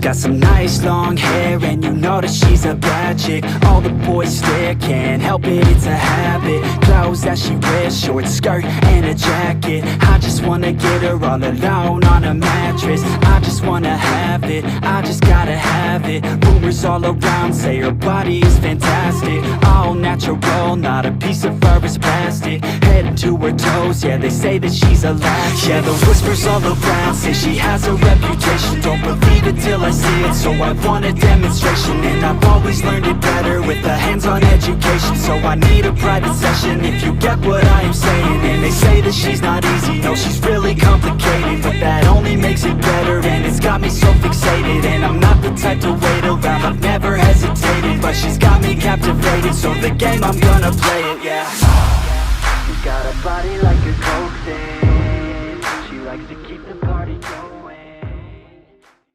She's got some nice long hair, and you know that she's a bad chick. All the boys stare, can't help it, it's a habit. Clothes that she wears, short skirt and a jacket. I just wanna get her all alone on a mattress. I just wanna have it, I just gotta have it. Rumors all around say her body is fantastic. All natural, not a piece of fur is plastic. Head to her toes, yeah, they say that she's a latch. Yeah, the whispers all around say she has a reputation. Don't believe it till I see it, so I want a demonstration. And I've always learned it better with a hands-on education. So I need a private session if you get what I am saying. And they say that she's not easy, no, she's really complicated. But that only makes it better, and it's got me so fixated. And I'm not the type to wait around, I've never hesitated. But she's got me captivated, so the game, I'm gonna play it, yeah. You got a body like